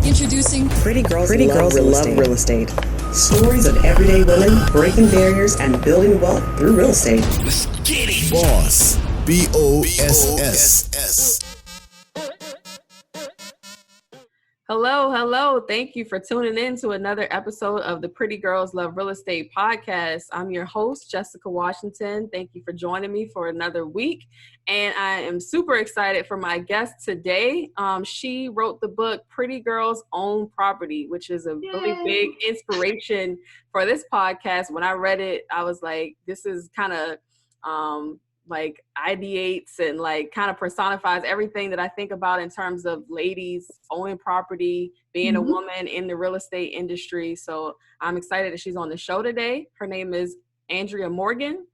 Introducing Pretty Girls Love Real Estate. Stories of everyday women breaking barriers and building wealth through real estate. Let's get it. Boss. BOSS. Hello. Thank you for tuning in to another episode of the Pretty Girls Love Real Estate podcast. I'm your host, Jessica Washington. Thank you for joining me for another week. And I am super excited for my guest today. She wrote the book, Pretty Girls Own Property, which is a really big inspiration for this podcast. When I read it, I was like, this is kind of like ideates and like kind of personifies everything that I think about in terms of ladies owning property, being a woman in the real estate industry. So I'm excited that she's on the show today. Her name is Andrea Morgan.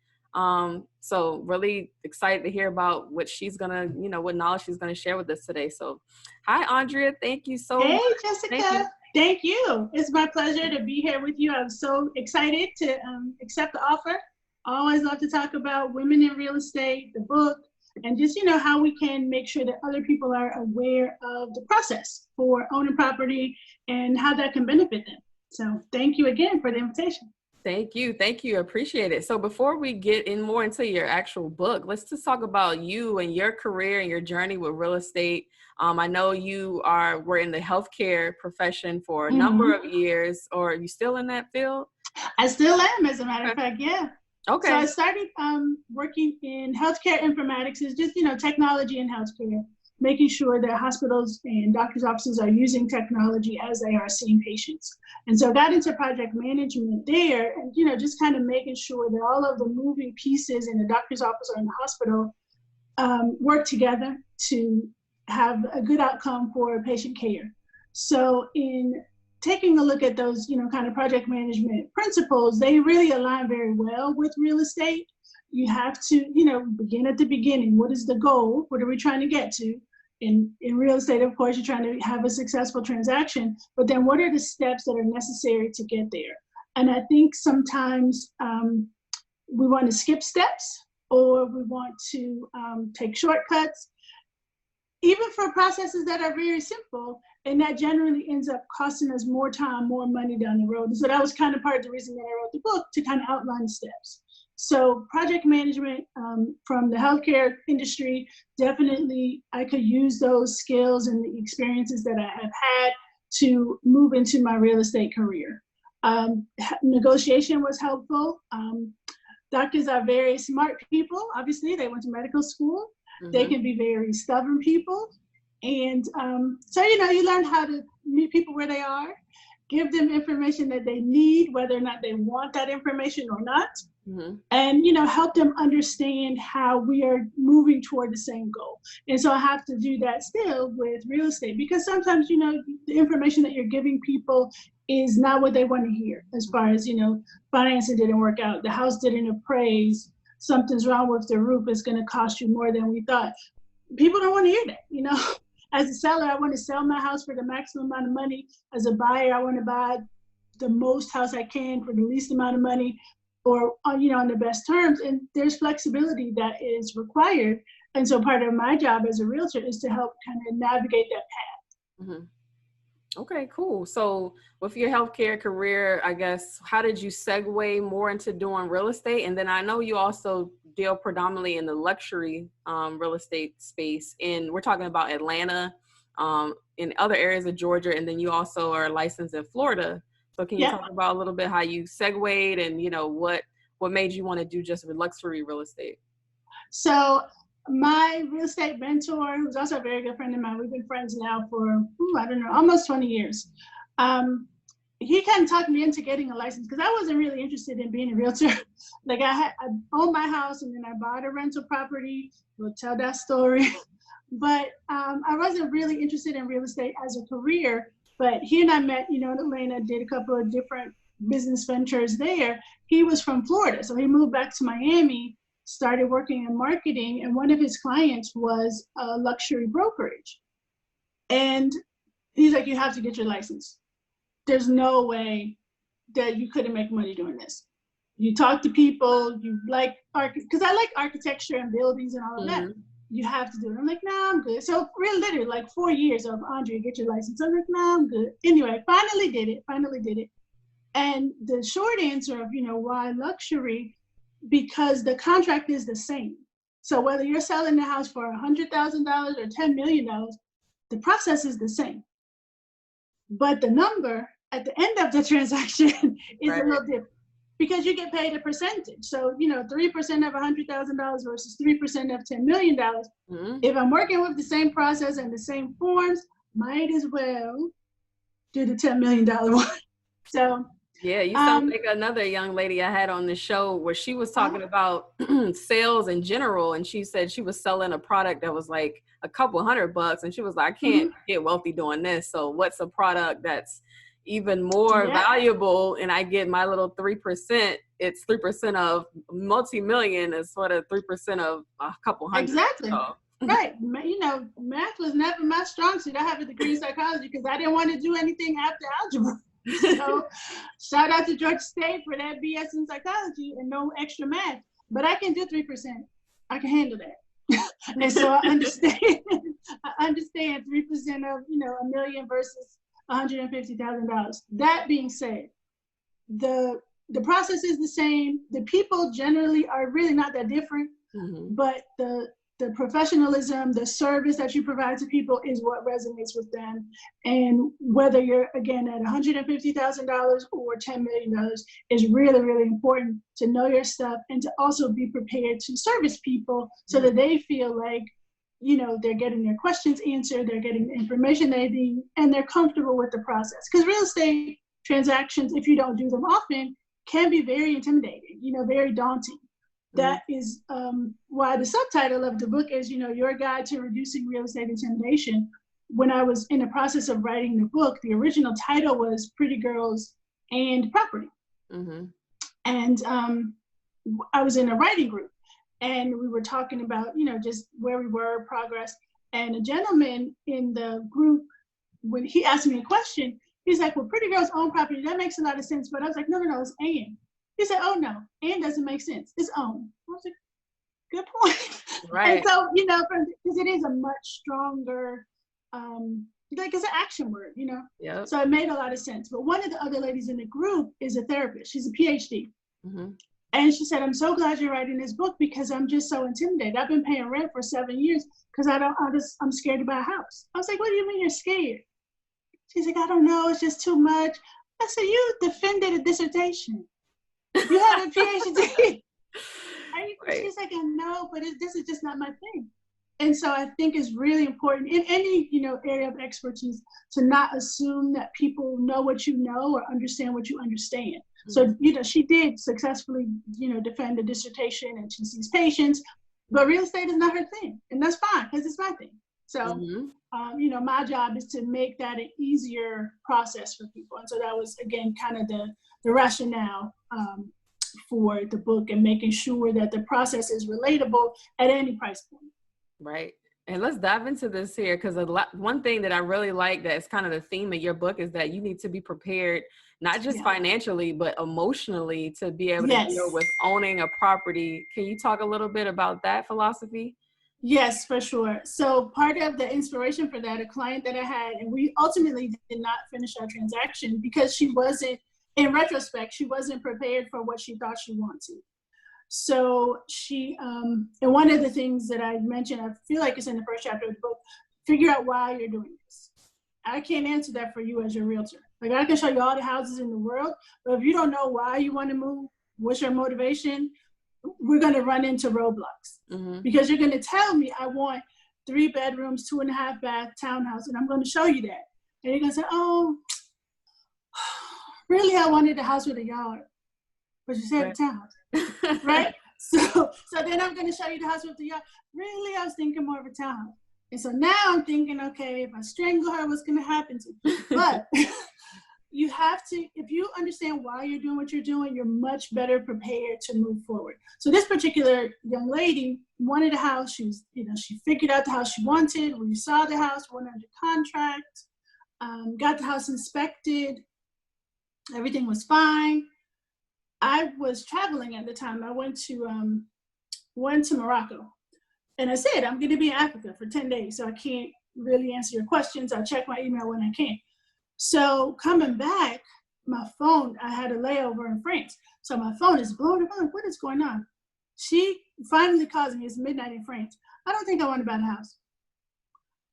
So really excited to hear about what she's gonna, what knowledge she's gonna share with us today. So hi, Andrea. Thank you so much. Hey, Jessica. Thank you. It's my pleasure to be here with you. I'm so excited to accept the offer. I always love to talk about women in real estate, the book, and just, how we can make sure that other people are aware of the process for owning property and how that can benefit them. So thank you again for the invitation. Thank you. Appreciate it. So before we get more into your actual book, let's just talk about you and your career and your journey with real estate. I know you were in the healthcare profession for a number of years, or are you still in that field? I still am, as a matter of fact, yeah. Okay. So I started working in healthcare informatics. It's just, technology in healthcare, making sure that hospitals and doctors' offices are using technology as they are seeing patients. And so I got into project management there and, just kind of making sure that all of the moving pieces in the doctor's office or in the hospital work together to have a good outcome for patient care. So in taking a look at those, kind of project management principles, they really align very well with real estate. You have to, begin at the beginning. What is the goal? What are we trying to get to? In real estate, of course, you're trying to have a successful transaction, but then what are the steps that are necessary to get there? And I think sometimes we want to skip steps, or we want to take shortcuts, even for processes that are very simple. And that generally ends up costing us more time, more money down the road. And so that was kind of part of the reason that I wrote the book, to kind of outline the steps. So project management from the healthcare industry, definitely I could use those skills and the experiences that I have had to move into my real estate career. Negotiation was helpful. Doctors are very smart people. Obviously, they went to medical school. They can be very stubborn people. And so, you learn how to meet people where they are, give them information that they need, whether or not they want that information or not, and, help them understand how we are moving toward the same goal. And so I have to do that still with real estate, because sometimes, the information that you're giving people is not what they want to hear, as far as, financing didn't work out, the house didn't appraise, something's wrong with the roof, it's going to cost you more than we thought. People don't want to hear that, As a seller, I want to sell my house for the maximum amount of money. As a buyer, I want to buy the most house I can for the least amount of money, or, on the best terms. And there's flexibility that is required. And so part of my job as a realtor is to help kind of navigate that path. Okay, cool. So with your healthcare career, I guess, how did you segue more into doing real estate? And then I know you also deal predominantly in the luxury real estate space. We're talking about Atlanta, in other areas of Georgia, and then you also are licensed in Florida. So can you talk about a little bit how you segued and, what made you want to do just luxury real estate? So my real estate mentor, who's also a very good friend of mine, we've been friends now for, almost 20 years. He kind of talked me into getting a license, because I wasn't really interested in being a realtor. Like I owned my house and then I bought a rental property. We'll tell that story. But I wasn't really interested in real estate as a career. But he and I met, in Atlanta, did a couple of different business ventures there. He was from Florida, so he moved back to Miami, started working in marketing, and one of his clients was a luxury brokerage. And he's like, you have to get your license. There's no way that you couldn't make money doing this. You talk to people, you like because I like architecture and buildings and all of that. you have to do it. I'm like, no, I'm good. So really literally like 4 years of Andrea, get your license. I'm like, no, I'm good. Anyway, finally did it. And the short answer of, why luxury, because the contract is the same. So whether you're selling the house for $100,000 or $10 million, the process is the same. But the number at the end of the transaction is a little different because you get paid a percentage. So, 3% of $100,000 versus 3% of $10 million. Mm-hmm. If I'm working with the same process and the same forms, might as well do the $10 million one. So, yeah, you sound like another young lady I had on the show where she was talking about sales in general. And she said she was selling a product that was like a couple $100. And she was like, I can't get wealthy doing this. So what's a product that's even more valuable? And I get my little 3%. It's 3% of multi-million is sort of 3% of a couple hundred. Exactly. So. Right. Math was never my strong suit. I have a degree in psychology because I didn't want to do anything after algebra. So shout out to Georgia State for that BS in psychology and no extra math. But I can do 3%. I can handle that. And so I understand 3% of, $1 million versus $150,000. That being said, the process is the same. The people generally are really not that different, but the professionalism, the service that you provide to people is what resonates with them. And whether you're, again, at $150,000 or $10 million is really, really important to know your stuff and to also be prepared to service people so that they feel like, they're getting their questions answered, they're getting the information they need, and they're comfortable with the process. Because real estate transactions, if you don't do them often, can be very intimidating, very daunting. That is why the subtitle of the book is, Your Guide to Reducing Real Estate Intimidation. When I was in the process of writing the book, the original title was Pretty Girls and Property. Mm-hmm. And I was in a writing group and we were talking about, just where we were, progress. And a gentleman in the group, when he asked me a question, he's like, well, Pretty Girls own property. That makes a lot of sense. But I was like, no, it's and. He said, oh, no, and doesn't make sense. It's own. I was like, good point. Right. And so, because it is a much stronger, it's an action word, Yep. So it made a lot of sense. But one of the other ladies in the group is a therapist. She's a PhD. Mm-hmm. And she said, I'm so glad you're writing this book because I'm just so intimidated. I've been paying rent for 7 years because I'm scared to buy a house. I was like, what do you mean you're scared? She's like, I don't know. It's just too much. I said, you defended a dissertation. You have a PhD. Right. She's like, I know, but this is just not my thing. And so I think it's really important in any, area of expertise to not assume that people know what you know or understand what you understand. Mm-hmm. So, she did successfully, defend a dissertation and she sees patients, but real estate is not her thing. And that's fine because it's my thing. So, my job is to make that an easier process for people. And so that was, again, kind of the rationale for the book and making sure that the process is relatable at any price point. Right. And let's dive into this here because one thing that I really like that's kind of the theme of your book is that you need to be prepared, not just financially, but emotionally to be able to deal with owning a property. Can you talk a little bit about that philosophy? Yes, for sure. So part of the inspiration for that, a client that I had, and we ultimately did not finish our transaction because in retrospect, she wasn't prepared for what she thought she wanted. So she, and one of the things that I mentioned, I feel like it's in the first chapter of the book, figure out why you're doing this. I can't answer that for you as your realtor. Like I can show you all the houses in the world, but if you don't know why you want to move, what's your motivation, we're going to run into roadblocks because you're going to tell me I want 3 bedrooms, 2.5 bath townhouse, and I'm going to show you that. And you're going to say, oh, really, I wanted a house with a yard, but you said a townhouse, right? So then I'm going to show you the house with the yard. Really, I was thinking more of a townhouse. And so now I'm thinking, okay, if I strangle her, what's going to happen to me? But you have to, if you understand why you're doing what you're doing, you're much better prepared to move forward. So this particular young lady wanted a house. She was, she figured out the house she wanted. When you saw the house, went under contract, got the house inspected. Everything was fine. I was traveling at the time. I went to Morocco And I said, I'm going to be in Africa for 10 days, so I can't really answer your questions. I'll check my email when I can. So coming back, my phone, I had a layover in France. So my phone is blowing up. I'm like, what is going on? She finally calls me. It's midnight in France. I don't think I want to buy the house.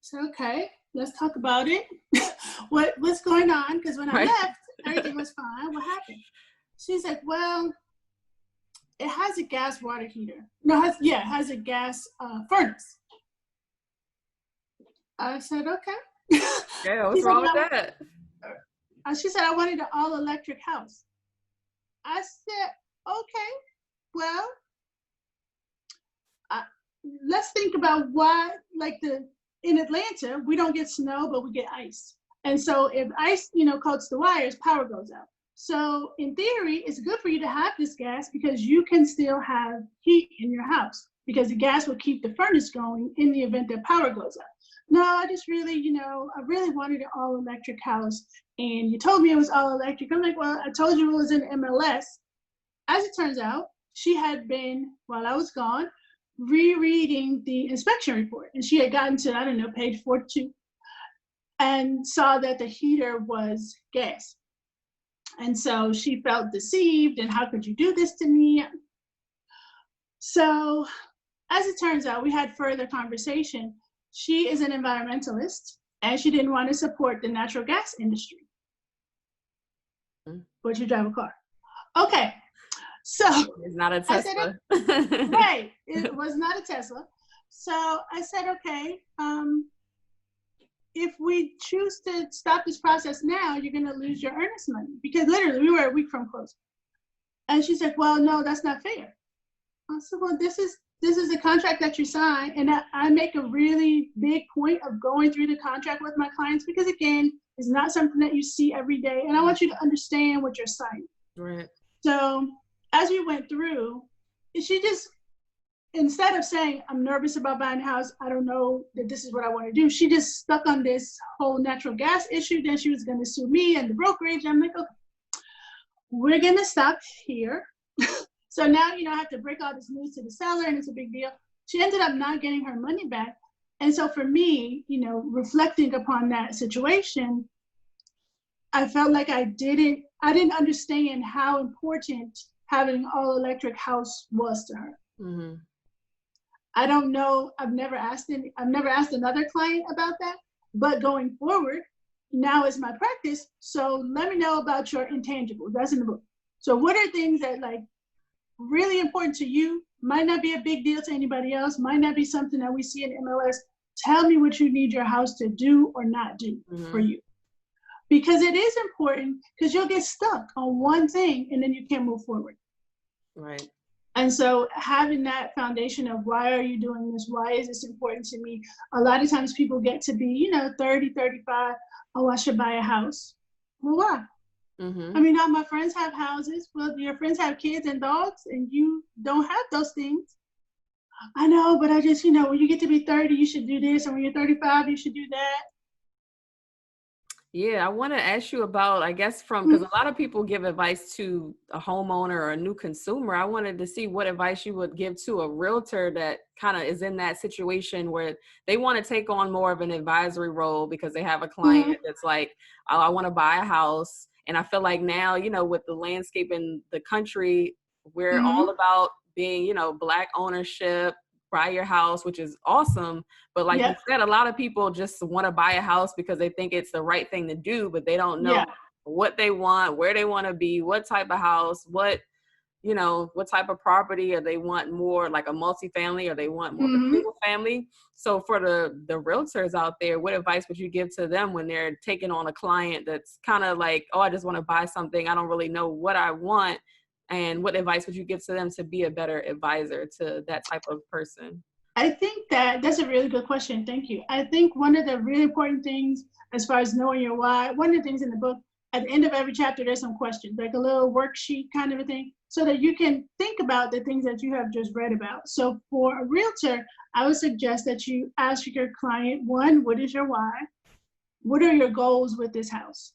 So, okay, let's talk about it. What's going on? Because when I left, everything was fine. What happened? She's like, well, it has a gas water heater. No, it has a gas furnace. I said, okay. Yeah, what's wrong with that? She said, I wanted an all-electric house. I said, okay, well, let's think about why, in Atlanta, we don't get snow, but we get ice. And so if ice, coats the wires, power goes out. So in theory, it's good for you to have this gas because you can still have heat in your house because the gas will keep the furnace going in the event that power goes out. No, I just really, I really wanted an all-electric house. And you told me it was all-electric. I'm like, well, I told you it was in MLS. As it turns out, she had been, while I was gone, rereading the inspection report. And she had gotten to, I don't know, page 42 and saw that the heater was gas. And so she felt deceived and how could you do this to me? So as it turns out, we had further conversation. She is an environmentalist and she didn't want to support the natural gas industry. But you drive a car. Okay. So it's not a Tesla. Right. It was not a Tesla. So I said, okay, if we choose to stop this process now, you're going to lose your earnest money because literally we were a week from closing. And she said, well, no, that's not fair. I said, well, this is the contract that you sign. And I make a really big point of going through the contract with my clients because again, it's not something that you see every day. And I want you to understand what you're signing. Right. So as we went through, she just, instead of saying, I'm nervous about buying a house, I don't know that this is what I want to do, she just stuck on this whole natural gas issue. Then she was going to sue me and the brokerage. I'm like, okay, we're going to stop here. So now, I have to break all this news to the seller and it's a big deal. She ended up not getting her money back. And so for me, reflecting upon that situation, I felt like I didn't understand how important having an all-electric house was to her. Mm-hmm. I don't know. I've never asked another client about that. But going forward, now is my practice. So let me know about your intangibles. That's in the book. So what are things that really important to you? Might not be a big deal to anybody else. Might not be something that we see in MLS. Tell me what you need your house to do or not do for you. Because it is important because you'll get stuck on one thing and then you can't move forward. Right. And so having that foundation of why are you doing this? Why is this important to me? A lot of times people get to be, 30, 35. Oh, I should buy a house. Well, why? Mm-hmm. I mean, all my friends have houses. Well, your friends have kids and dogs and you don't have those things. I know, but I just, when you get to be 30, you should do this. And when you're 35, you should do that. Yeah, I want to ask you about, I guess, because a lot of people give advice to a homeowner or a new consumer. I wanted to see what advice you would give to a realtor that kind of is in that situation where they want to take on more of an advisory role because they have a client that's like, oh, I want to buy a house. And I feel like now, with the landscape in the country, we're all about being, Black ownership, buy your house, which is awesome. But like you said, a lot of people just want to buy a house because they think it's the right thing to do, but they don't know what they want, where they want to be, what type of house, what type of property, or they want more like a multifamily or they want more of a single family. So for the realtors out there, what advice would you give to them when they're taking on a client that's kind of like, oh, I just want to buy something. I don't really know what I want. And what advice would you give to them to be a better advisor to that type of person? I think that's a really good question. Thank you. I think one of the really important things as far as knowing your why, one of the things in the book, at the end of every chapter, there's some questions, like a little worksheet kind of a thing, so that you can think about the things that you have just read about. So for a realtor, I would suggest that you ask your client, one, what is your why? What are your goals with this house?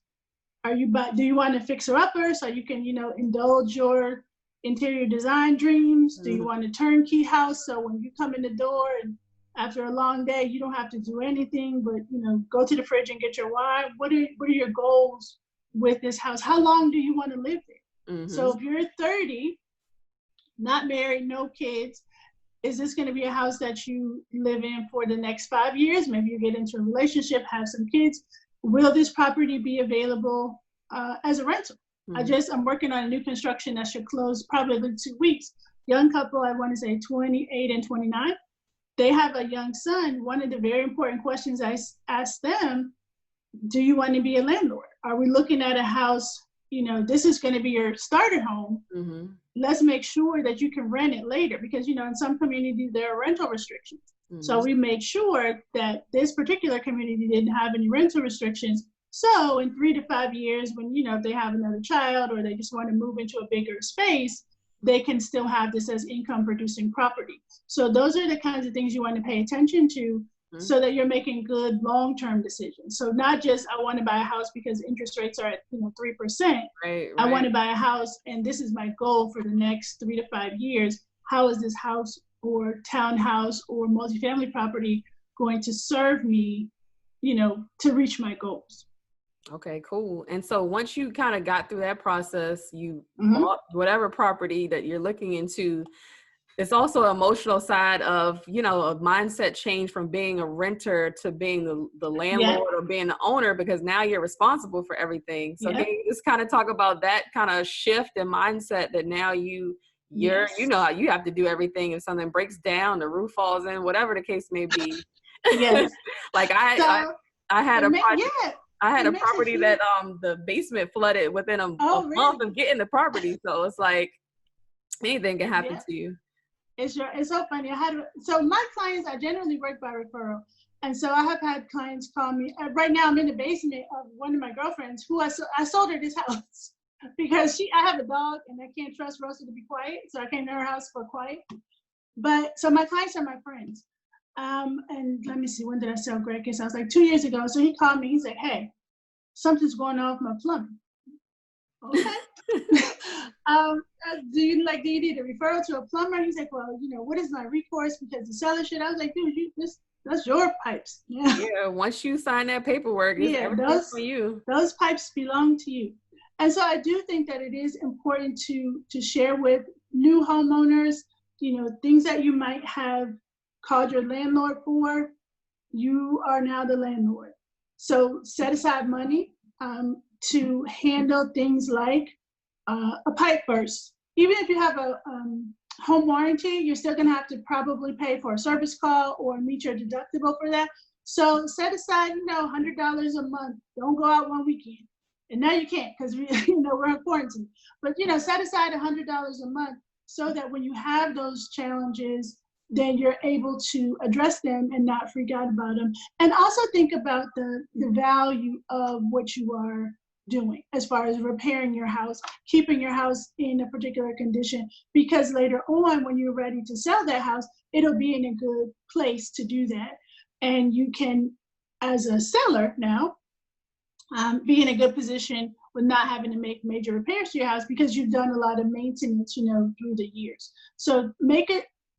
Do you want to fix her upper so you can, indulge your interior design dreams? Do you want a turnkey house? So when you come in the door and after a long day, you don't have to do anything but, go to the fridge and get your wine. What are your goals with this house? How long do you want to live there? So if you're 30, not married, no kids, is this going to be a house that you live in for the next 5 years? Maybe you get into a relationship, have some kids. Will this property be available as a rental? I'm working on a new construction that should close probably in 2 weeks. Young couple, I want to say 28 and 29. They have a young son. One of the very important questions I asked them, do you want to be a landlord? Are we looking at a house, this is going to be your starter home. Let's make sure that you can rent it later because, in some communities, there are rental restrictions. So we made sure that this particular community didn't have any rental restrictions. So in 3 to 5 years, when, if they have another child or they just want to move into a bigger space, they can still have this as income producing property. So those are the kinds of things you want to pay attention to so that you're making good long-term decisions. So not just, I want to buy a house because interest rates are at 3%. Right. I want to buy a house and this is my goal for the next 3 to 5 years. How is this house or townhouse or multifamily property going to serve me, to reach my goals? Okay, cool. And so once you kind of got through that process, you bought whatever property that you're looking into. It's also an emotional side of, a mindset change from being a renter to being the landlord or being the owner, because now you're responsible for everything. So can you just kind of talk about that kind of shift in mindset that now you have to do everything. If something breaks down, the roof falls in, whatever the case may be. Yes. Like I had a project. I had a property that the basement flooded within a month of getting the property. So it's like anything can happen to you. It's so funny. So my clients, I generally work by referral. And so I have had clients call me. Right now I'm in the basement of one of my girlfriends who I sold her this house because I have a dog and I can't trust Rosa to be quiet. So I came to her house for quiet. But so my clients are my friends. And let me see, when did I sell Greg? I was like 2 years ago. So he called me, he's like, hey, something's going on with my plumbing. Okay. Do you need a referral to a plumber? He's like, well, what is my recourse because the seller shit? I was like, dude, that's your pipes. Yeah. Once you sign that paperwork, it's for you. Those pipes belong to you. And so I do think that it is important to share with new homeowners, things that you might have called your landlord for, you are now the landlord. So set aside money to handle things like a pipe burst. Even if you have a home warranty, you're still going to have to probably pay for a service call or meet your deductible for that. So set aside, $100 a month. Don't go out one weekend. And now you can't because we're in quarantine. But set aside $100 a month so that when you have those challenges, then you're able to address them and not freak out about them. And also think about the value of what you are doing as far as repairing your house, keeping your house in a particular condition, because later on when you're ready to sell that house, it'll be in a good place to do that. And you can, as a seller now, be in a good position with not having to make major repairs to your house because you've done a lot of maintenance, through the years. So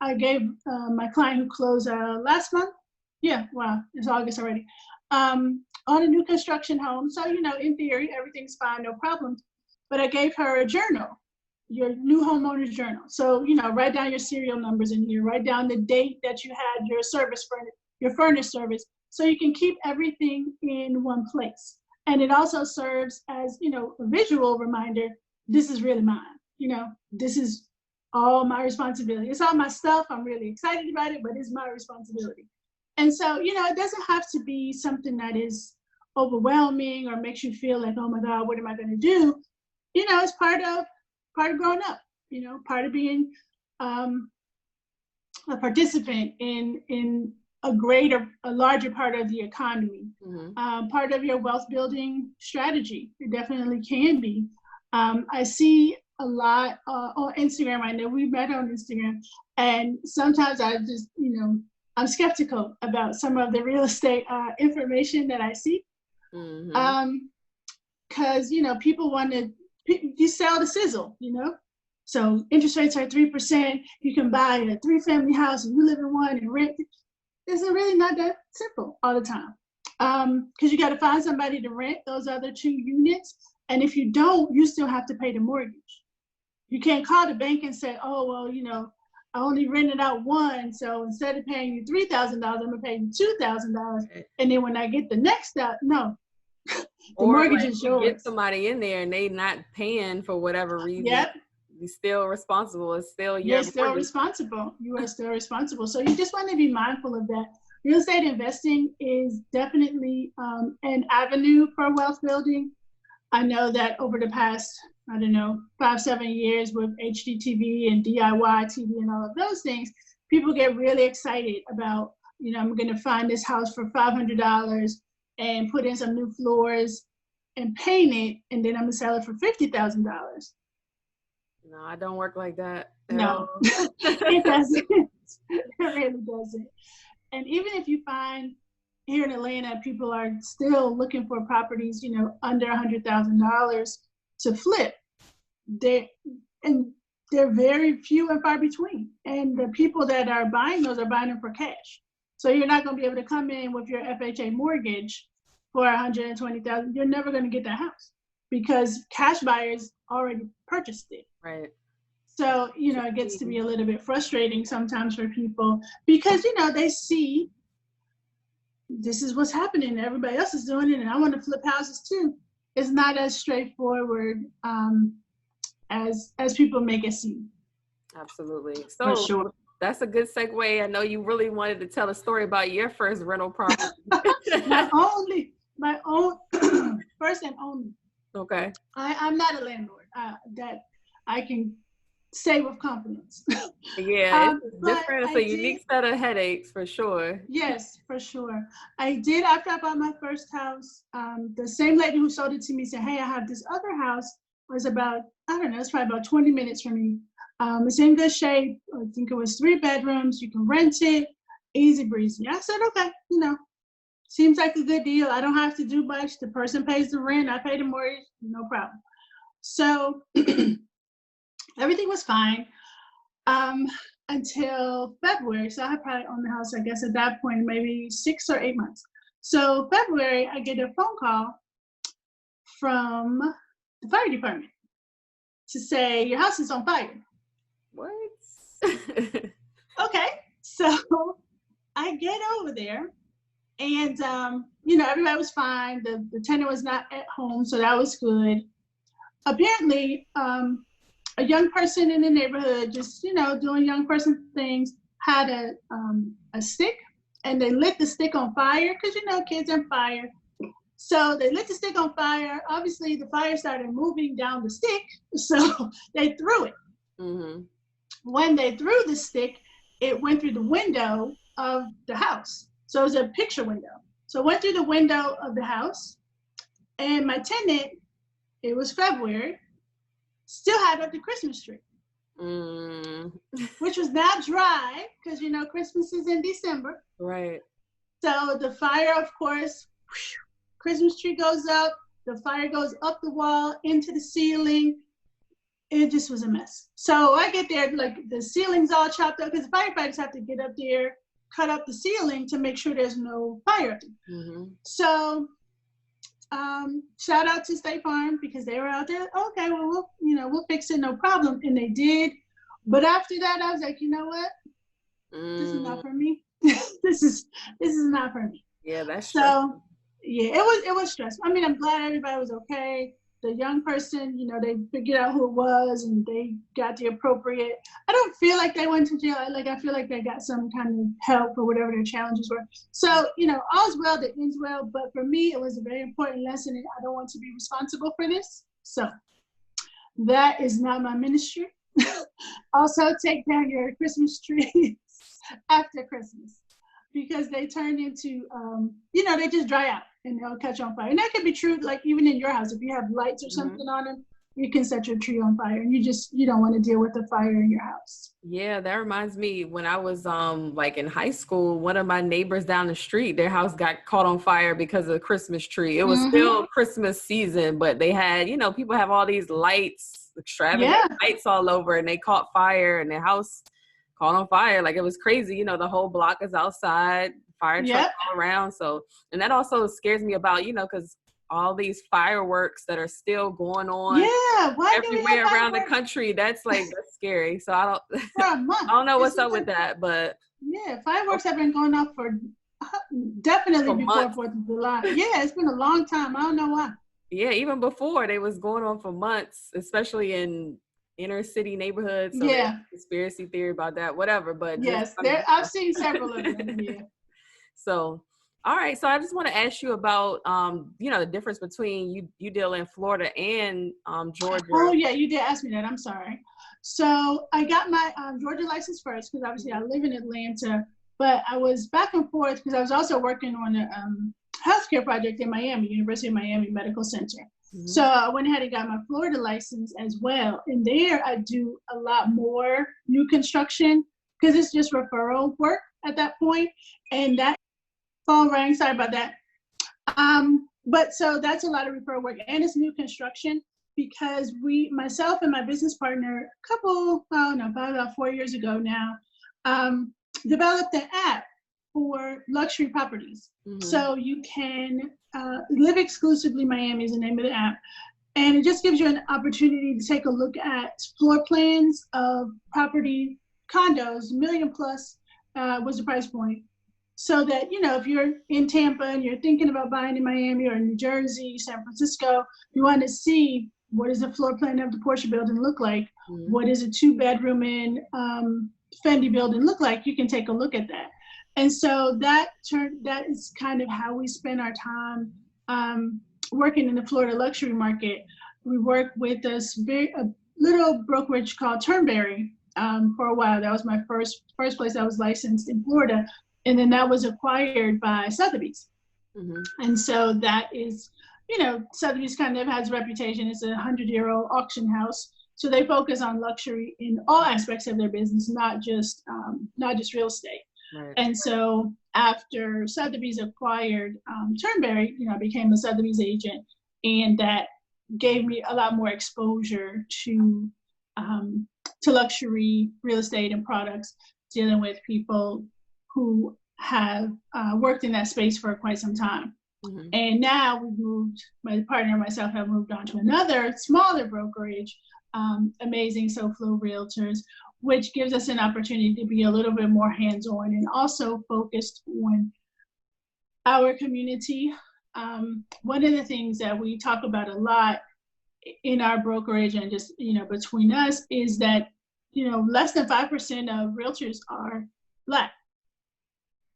I gave my client who closed last month. Yeah, wow, it's August already. On a new construction home. So, in theory, everything's fine, no problem. But I gave her a journal, your new homeowner's journal. So, write down your serial numbers in here, write down the date that you had your furnace service, so you can keep everything in one place. And it also serves as, a visual reminder, this is really mine. This is all my responsibility. It's all my stuff. I'm really excited about it, but it's my responsibility. And so, it doesn't have to be something that is overwhelming or makes you feel like, oh my God, what am I going to do? It's part of growing up, part of being a participant in a larger part of the economy, part of your wealth building strategy. It definitely can be. I see a lot on Instagram. I know we met on Instagram, and sometimes I just, I'm skeptical about some of the real estate information that I see. Because, people you sell the sizzle, So interest rates are 3%. You can buy a 3-family house and you live in one and rent. It's really not that simple all the time. Because you got to find somebody to rent those other 2 units. And if you don't, you still have to pay the mortgage. You can't call the bank and say, oh, well, I only rented out one. So instead of paying you $3,000, I'm going to pay you $2,000. And then when I get the next out, no. The mortgage is yours. Get somebody in there and they not paying for whatever reason. Yep. You're still responsible. It's still You're still responsible. You are still responsible. So you just want to be mindful of that. Real estate investing is definitely an avenue for wealth building. I know that over the past, 5-7 years with HGTV and DIY TV and all of those things, people get really excited about, I'm going to find this house for $500 and put in some new floors and paint it, and then I'm going to sell it for $50,000. No, I don't work like that. No, it doesn't. It really doesn't. And even if you find here in Atlanta, people are still looking for properties, under $100,000 to flip. They're very few and far between. And the people that are buying those are buying them for cash. So you're not going to be able to come in with your FHA mortgage for $120,000. You're never going to get that house because cash buyers already purchased it. Right. So, it gets to be a little bit frustrating sometimes for people because, they see this is what's happening. Everybody else is doing it and I want to flip houses too. It's not as straightforward as people make it seem. Absolutely. For So sure. That's a good segue. I know you really wanted to tell a story about your first rental property. my own first and only. Okay. I'm not a landlord that I can say with confidence. Yeah, it's different. It's a unique set of headaches for sure. Yes, for sure. I did, after I bought my first house, the same lady who sold it to me said, hey, I have this other house. It was about, it's probably about 20 minutes from me. It's in good shape. I think it was 3 bedrooms. You can rent it, easy breezy. I said, okay, seems like a good deal. I don't have to do much. The person pays the rent. I pay the mortgage, no problem. So everything was fine until February. So I had probably owned the house, I guess, at that point, maybe 6 or 8 months. So February, I get a phone call from the fire department to say, your house is on fire. What? Okay. So I get over there and, everybody was fine. The tenant was not at home, so that was good. Apparently, a young person in the neighborhood, just, doing young person things, had a stick and they lit the stick on fire because, kids on fire. So they lit the stick on fire. Obviously, the fire started moving down the stick, so they threw it. Mm-hmm. When they threw the stick, it went through the window of the house. So it was a picture window. So it went through the window of the house. And my tenant, it was February, still had up the Christmas tree, which was not dry because, Christmas is in December. Right. So the fire, of course, Christmas tree goes up, the fire goes up the wall, into the ceiling. It just was a mess. So I get there, like the ceiling's all chopped up because the firefighters have to get up there, cut up the ceiling to make sure there's no fire up there. Mm-hmm. So shout out to State Farm because they were out there. Okay, well, we'll fix it, no problem. And they did. But after that, I was like, you know what? This is not for me. this is not for me. Yeah, that's so. Yeah, it was stressful. I mean, I'm glad everybody was okay. The young person, they figured out who it was and they got the appropriate. I don't feel like they went to jail. I feel like they got some kind of help or whatever their challenges were. So, all's well that ends well. But for me, it was a very important lesson and I don't want to be responsible for this. So that is not my ministry. Also, take down your Christmas trees after Christmas because they turn into, they just dry out. And they'll catch on fire. And that could be true, like even in your house, if you have lights or something on them, you can set your tree on fire and you don't want to deal with the fire in your house. Yeah, that reminds me when I was in high school, one of my neighbors down the street, their house got caught on fire because of the Christmas tree. It was still Christmas season, but they had, people have all these lights extravagant lights all over, and they caught fire, and their house caught on fire. Like, it was crazy. The whole block is outside, fire trucks all around. So, and that also scares me about, because all these fireworks that are still going on everywhere around the country. That's scary. So I don't know what's up with that, but fireworks have been going off for definitely before 4th of July. Yeah, it's been a long time. I don't know why. Yeah, even before, they was going on for months, especially in inner city neighborhoods. So there's a conspiracy theory about that, whatever. But I've seen several of them. Yeah. So, all right. So I just want to ask you about, the difference between you deal in Florida and Georgia. Oh yeah, you did ask me that. I'm sorry. So I got my Georgia license first because obviously I live in Atlanta, but I was back and forth because I was also working on a healthcare project in Miami, University of Miami Medical Center. Mm-hmm. So I went ahead and got my Florida license as well. And there I do a lot more new construction because it's just referral work at that point. And that phone rang, sorry about that. But so that's a lot of referral work, and it's new construction because myself and my business partner, about 4 years ago now, developed an app for luxury properties. Mm-hmm. So you can Live Exclusively Miami is the name of the app. And it just gives you an opportunity to take a look at floor plans of property condos, $1 million plus was the price point. So that, if you're in Tampa and you're thinking about buying in Miami or New Jersey, San Francisco, you want to see what does the floor plan of the Porsche building look like? Mm-hmm. What does a 2-bedroom in Fendi building look like? You can take a look at that. And so that is kind of how we spend our time working in the Florida luxury market. We work with a little brokerage called Turnberry for a while. That was my first place I was licensed in Florida. And then that was acquired by Sotheby's. Mm-hmm. And so that is, Sotheby's kind of has a reputation. It's a 100-year-old auction house. So they focus on luxury in all aspects of their business, not just real estate. Right. And so after Sotheby's acquired Turnberry, I became a Sotheby's agent, and that gave me a lot more exposure to luxury real estate and products, dealing with people who have worked in that space for quite some time. Mm-hmm. And now my partner and myself have moved on to another smaller brokerage, Amazing SoFlo Realtors, which gives us an opportunity to be a little bit more hands-on and also focused on our community. One of the things that we talk about a lot in our brokerage and just, between us is that, less than 5% of realtors are Black.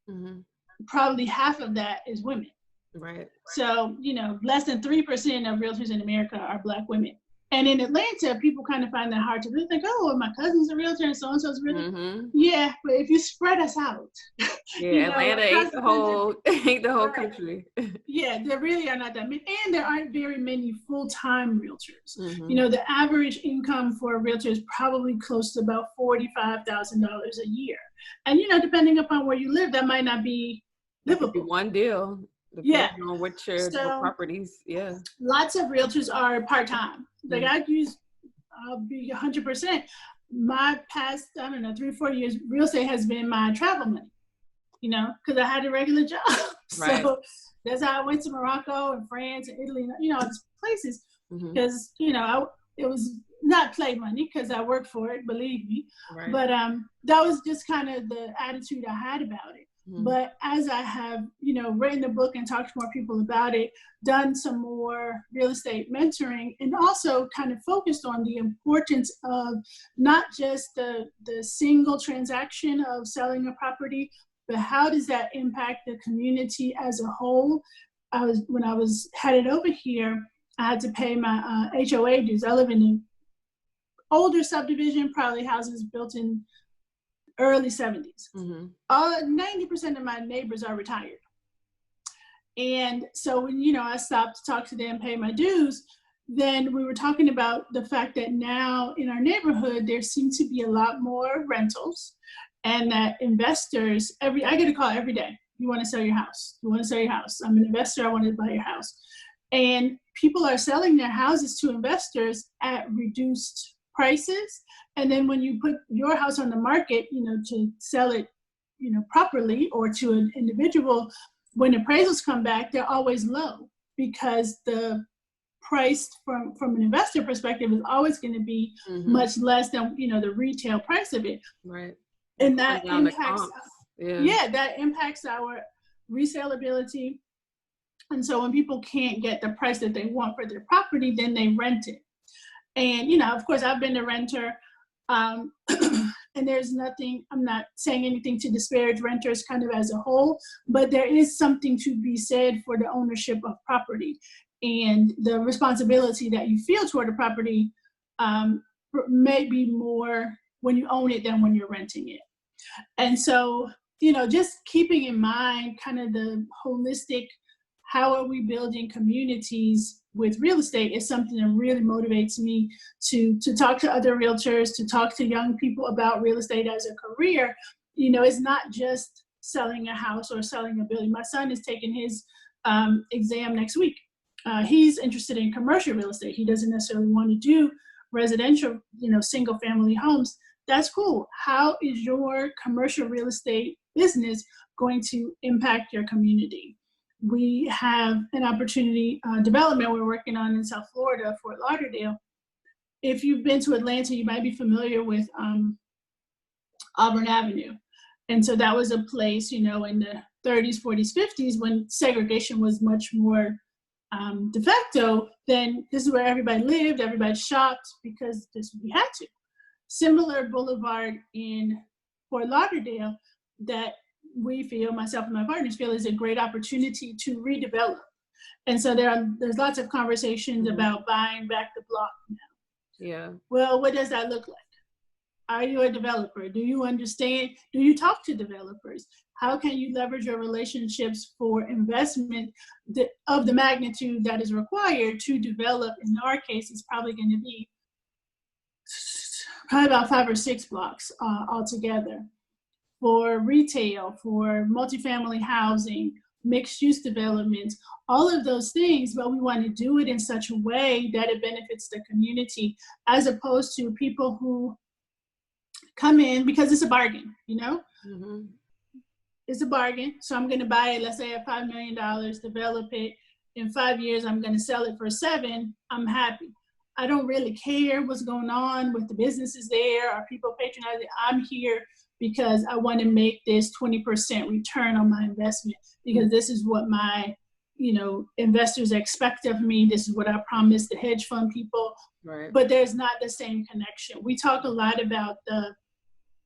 Mm-hmm. Probably half of that is women. Right. So, less than 3% of realtors in America are Black women. And in Atlanta, people kind of find that hard to believe. Like, oh, my cousin's a realtor and so-and-so's a realtor. Mm-hmm. Yeah, but if you spread us out. Yeah, Atlanta ain't the whole country. Yeah, there really are not that many. And there aren't very many full-time realtors. Mm-hmm. The average income for a realtor is probably close to about $45,000 a year. And, depending upon where you live, that might not be livable. Could be one deal. Depending on what properties, Lots of realtors are part-time. Like I'll be 100%. My past, 3-4 years, real estate has been my travel money, because I had a regular job. Right. So that's how I went to Morocco and France and Italy, all these places, because, it was not play money because I worked for it, believe me. Right. But that was just kind of the attitude I had about it. But as I have, written the book and talked to more people about it, done some more real estate mentoring, and also kind of focused on the importance of not just the single transaction of selling a property, but how does that impact the community as a whole. When I was headed over here, I had to pay my HOA dues. I live in an older subdivision, probably houses built in early 70s. Mm-hmm. 90% of my neighbors are retired. And so when, I stopped to talk to them, pay my dues, then we were talking about the fact that now in our neighborhood, there seems to be a lot more rentals, and that investors, I get a call every day. You want to sell your house? You want to sell your house? I'm an investor. I want to buy your house. And people are selling their houses to investors at reduced prices. And then when you put your house on the market, to sell it, properly, or to an individual, when appraisals come back, they're always low, because the price from an investor perspective is always going to be much less than, the retail price of it. Right. And that impacts, that impacts our resale ability. And so when people can't get the price that they want for their property, then they rent it. And, of course, I've been a renter, and there's nothing, I'm not saying anything to disparage renters kind of as a whole, but there is something to be said for the ownership of property and the responsibility that you feel toward the property may be more when you own it than when you're renting it. And so, just keeping in mind kind of the holistic, how are we building communities with real estate is something that really motivates me to talk to other realtors, to talk to young people about real estate as a career. It's not just selling a house or selling a building. My son is taking his exam next week. He's interested in commercial real estate. He doesn't necessarily want to do residential, single family homes. That's cool. How is your commercial real estate business going to impact your community? We have an opportunity development we're working on in South Florida, Fort Lauderdale. If you've been to Atlanta, you might be familiar with Auburn Avenue. And so that was a place, in the 30s, 40s, 50s, when segregation was much more de facto, then this is where everybody lived, everybody shopped, because we had to. Similar boulevard in Fort Lauderdale that we feel, myself and my partners feel, is a great opportunity to redevelop. And so there's lots of conversations about buying back the block now. Yeah. Well, what does that look like? Are you a developer? Do you understand? Do you talk to developers? How can you leverage your relationships for investment of the magnitude that is required to develop? In our case, it's probably going to be about 5 or 6 blocks altogether. For retail, for multifamily housing, mixed-use developments, all of those things, but we want to do it in such a way that it benefits the community, as opposed to people who come in because it's a bargain, It's a bargain. So I'm going to buy it, let's say at $5 million, develop it. In 5 years, I'm going to sell it for $7 million. I'm happy. I don't really care what's going on with the businesses there. Are people patronizing? I'm here because I want to make this 20% return on my investment, because this is what my, investors expect of me. This is what I promised the hedge fund people. Right. But there's not the same connection. We talk a lot about the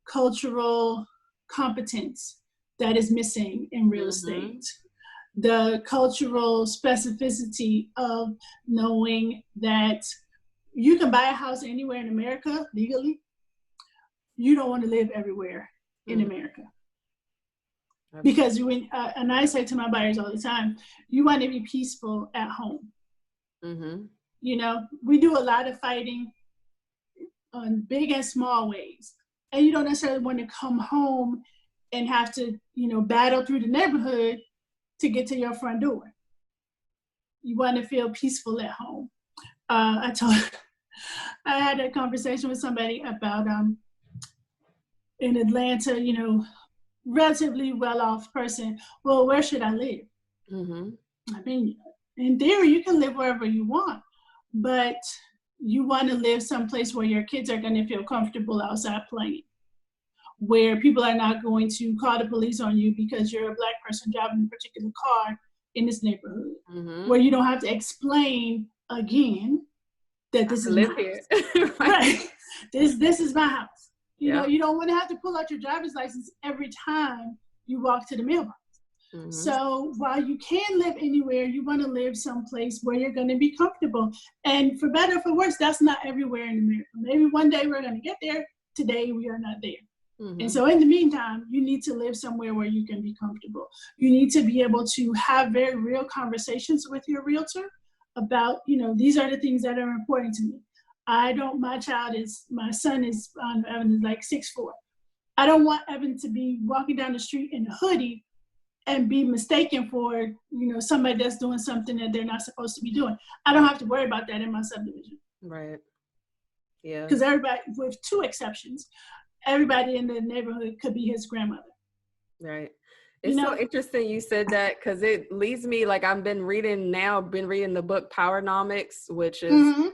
cultural competence that is missing in real estate. The cultural specificity of knowing that you can buy a house anywhere in America legally. You don't want to live everywhere in America. Because and I say to my buyers all the time, you want to be peaceful at home. We do a lot of fighting on big and small ways. And you don't necessarily want to come home and have to, battle through the neighborhood to get to your front door. You want to feel peaceful at home. I had a conversation with somebody about in Atlanta, relatively well-off person. Well, where should I live? I mean, in theory, you can live wherever you want, but you want to live someplace where your kids are going to feel comfortable outside playing, where people are not going to call the police on you because you're a Black person driving a particular car in this neighborhood, where you don't have to explain again that this is live here. Right. This is my house. You don't want to have to pull out your driver's license every time you walk to the mailbox. So while you can live anywhere, you want to live someplace where you're going to be comfortable. And for better or for worse, that's not everywhere in America. Maybe one day we're going to get there. Today we are not there. And so in the meantime, you need to live somewhere where you can be comfortable. You need to be able to have very real conversations with your realtor about, these are the things that are important to me. My son is Evan is like 6'4". I don't want Evan to be walking down the street in a hoodie and be mistaken for, somebody that's doing something that they're not supposed to be doing. I don't have to worry about that in my subdivision. Right. Yeah. Because everybody, with 2 exceptions, everybody in the neighborhood could be his grandmother. Right. It's so interesting you said that, because it leads me, like, I've been reading the book Powernomics, which is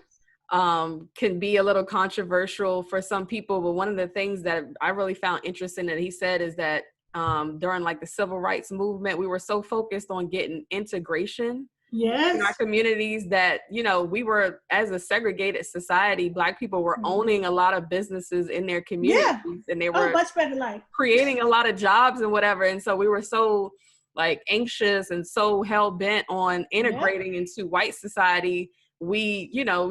can be a little controversial for some people, but one of the things that I really found interesting that he said is that during like the civil rights movement, we were so focused on getting integration in our communities that, we were, as a segregated society, Black people were owning a lot of businesses in their communities, and they were much better life, creating a lot of jobs and whatever. And so we were so like anxious and so hell bent on integrating into white society. We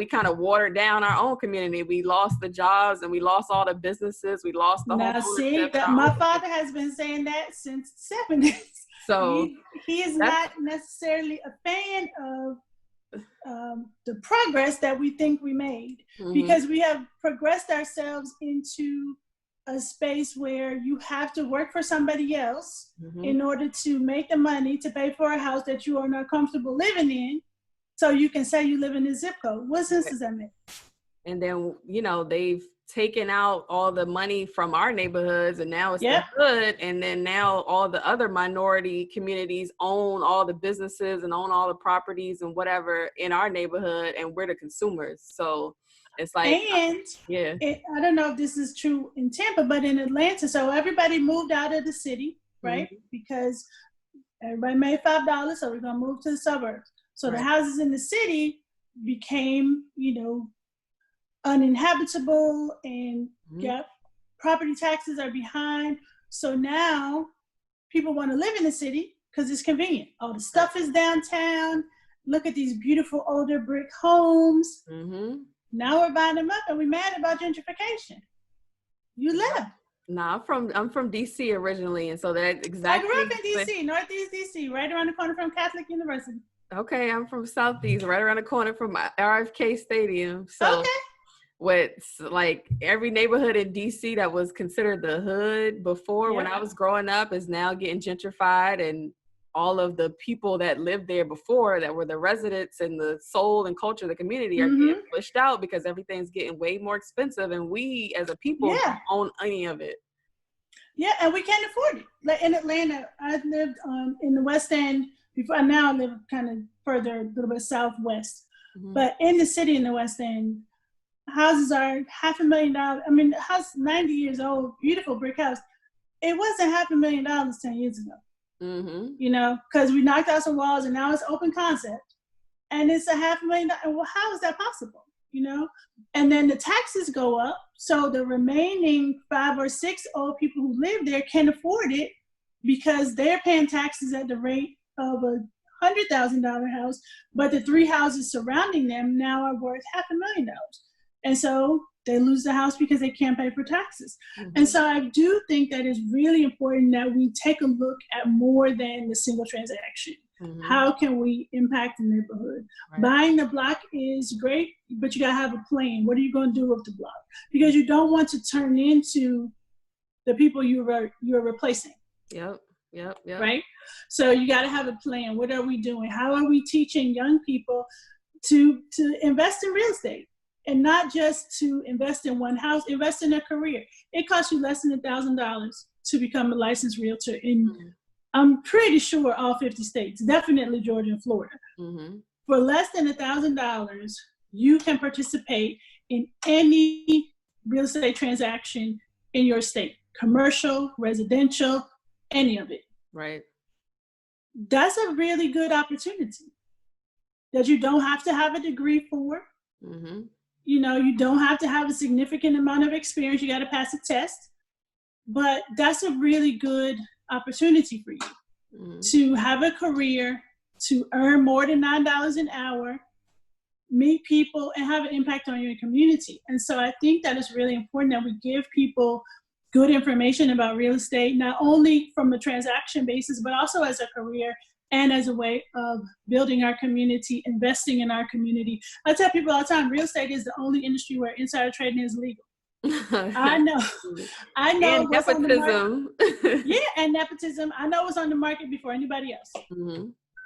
kind of watered down our own community. We lost the jobs and we lost all the businesses. We lost the home ownership. My father has been saying that since the 70s. So he is not necessarily a fan of the progress that we think we made, because we have progressed ourselves into a space where you have to work for somebody else in order to make the money to pay for a house that you are not comfortable living in, so you can say you live in a zip code. What sense does that make? And then, they've taken out all the money from our neighborhoods, and now it's the hood. And then now all the other minority communities own all the businesses and own all the properties and whatever in our neighborhood, and we're the consumers. So it's like, I don't know if this is true in Tampa, but in Atlanta, so everybody moved out of the city, right? Because everybody made $5, so we're gonna move to the suburbs. So the houses in the city became, uninhabitable, and property taxes are behind. So now people want to live in the city because it's convenient. All the stuff is downtown. Look at these beautiful older brick homes. Now we're buying them up, and we're mad about gentrification. You left. No, I'm from DC originally, and so that exactly. I grew up in DC, Northeast DC, right around the corner from Catholic University. Okay, I'm from Southeast, right around the corner from RFK Stadium. So what's like every neighborhood in DC that was considered the hood before when I was growing up is now getting gentrified, and all of the people that lived there before that were the residents and the soul and culture of the community are getting pushed out because everything's getting way more expensive, and we as a people don't own any of it. Yeah, and we can't afford it. Like in Atlanta, I lived in the West End before. Now I live kind of further, a little bit southwest. But in the city in the West End, houses are $500,000. I mean, the house 90 years old, beautiful brick house. It wasn't $500,000 10 years ago. Because we knocked out some walls, and now it's open concept, and it's $500,000. Well, how is that possible? And then the taxes go up, so the remaining 5 or 6 old people who live there can't afford it because they're paying taxes at the rate of a $100,000 house, but the 3 houses surrounding them now are worth $500,000, and so they lose the house because they can't pay for taxes. And so I do think that it's really important that we take a look at more than the single transaction. How can we impact the neighborhood? Buying the block is great, but you gotta have a plan. What are you gonna do with the block? Because you don't want to turn into the people you're replacing. Yep. Right? So you gotta have a plan. What are we doing? How are we teaching young people to invest in real estate? And not just to invest in one house, invest in a career. It costs you less than $1,000 to become a licensed realtor in, I'm pretty sure, all 50 states, definitely Georgia and Florida. For less than $1,000, you can participate in any real estate transaction in your state, commercial, residential, any of it. Right. That's a really good opportunity that you don't have to have a degree for. You don't have to have a significant amount of experience. You got to pass a test. But that's a really good opportunity for you to have a career, to earn more than $9 an hour, meet people, and have an impact on your community. And so I think that it's really important that we give people good information about real estate, not only from a transaction basis, but also as a career and as a way of building our community, investing in our community. I tell people all the time, real estate is the only industry where insider trading is legal. I know. And what's on the market. nepotism. Yeah, and nepotism. I know what's on the market before anybody else,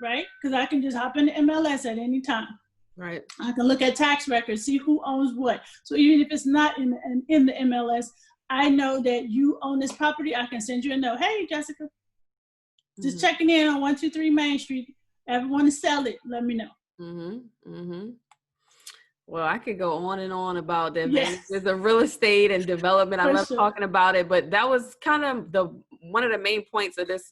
right? Because I can just hop in the MLS at any time. Right. I can look at tax records, see who owns what. So even if it's not in the MLS, I know that you own this property. I can send you a note. Hey, Jessica, just checking in on 123 Main Street. Ever want to sell it? Let me know. Well, I could go on and on about the advantages of real estate and development. I love talking about it, but that was kind of one of the main points of this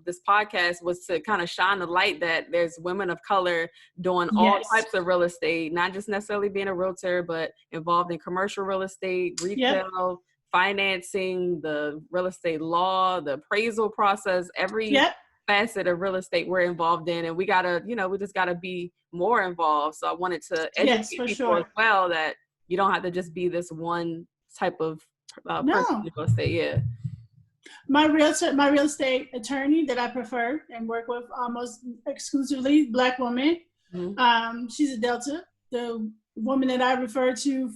this podcast was to kind of shine the light that there's women of color doing all types of real estate, not just necessarily being a realtor, but involved in commercial real estate, retail, financing, the real estate law, the appraisal process, every facet of real estate we're involved in, and we gotta, we just gotta be more involved. So I wanted to educate people as well that you don't have to just be this one type of person in real estate. Yeah. My real estate attorney that I prefer and work with almost exclusively, Black woman. She's a Delta. The woman that I refer to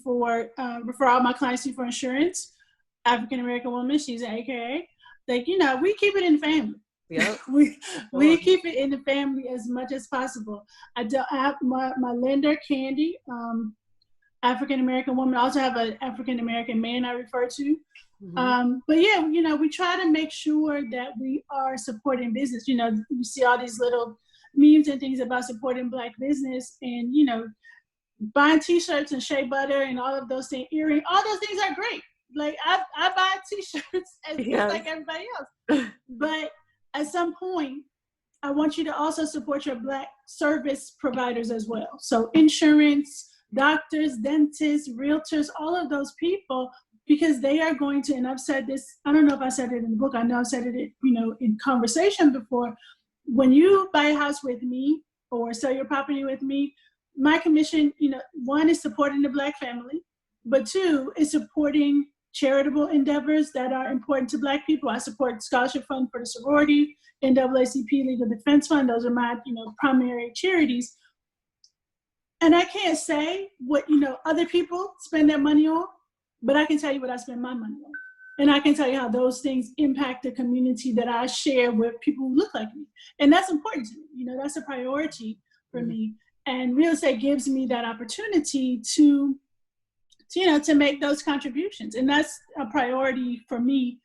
refer all my clients to for insurance, African American woman. She's an AKA. Like, we keep it in the family. Yep. we keep it in the family as much as possible. I have my lender, Candy, African American woman. I also have an African American man I refer to. But yeah, we try to make sure that we are supporting business. You see all these little memes and things about supporting Black business, and buying T-shirts and shea butter and all of those things, earrings. All those things are great. Like I buy T-shirts just like everybody else, but at some point, I want you to also support your Black service providers as well. So insurance, doctors, dentists, realtors, all of those people, because they are going to, and I've said this, I don't know if I said it in the book, I know I've said it, in conversation before. When you buy a house with me or sell your property with me, my commission, one is supporting the Black family, but two is supporting charitable endeavors that are important to Black people. I support Scholarship Fund for the Sorority, NAACP Legal Defense Fund. Those are my, primary charities. And I can't say what, other people spend their money on, but I can tell you what I spend my money on. And I can tell you how those things impact the community that I share with people who look like me. And that's important to me. That's a priority for me. And real estate gives me that opportunity to make those contributions. And that's a priority for me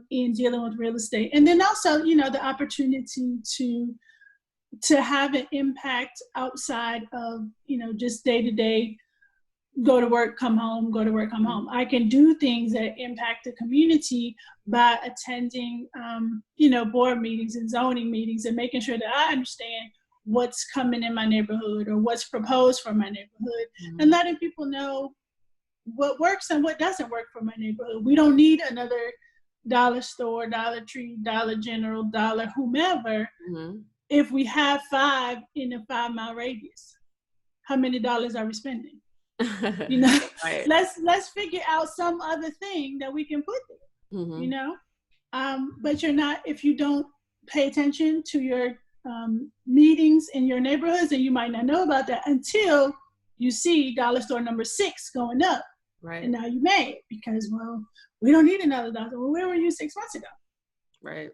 in dealing with real estate. And then also, the opportunity to have an impact outside of, just day-to-day, go to work, come home, go to work, come home. I can do things that impact the community by attending, board meetings and zoning meetings and making sure that I understand what's coming in my neighborhood or what's proposed for my neighborhood, and letting people know what works and what doesn't work for my neighborhood. We don't need another dollar store, Dollar Tree, Dollar General, Dollar whomever. If we have 5 in a 5-mile radius, how many dollars are we spending? Right. Let's figure out some other thing that we can put there. But you're not, if you don't pay attention to your meetings in your neighborhoods, and you might not know about that until you see dollar store number 6 going up. Right. And now you're mad because, we don't need another dollar. Well, where were you 6 months ago? Right.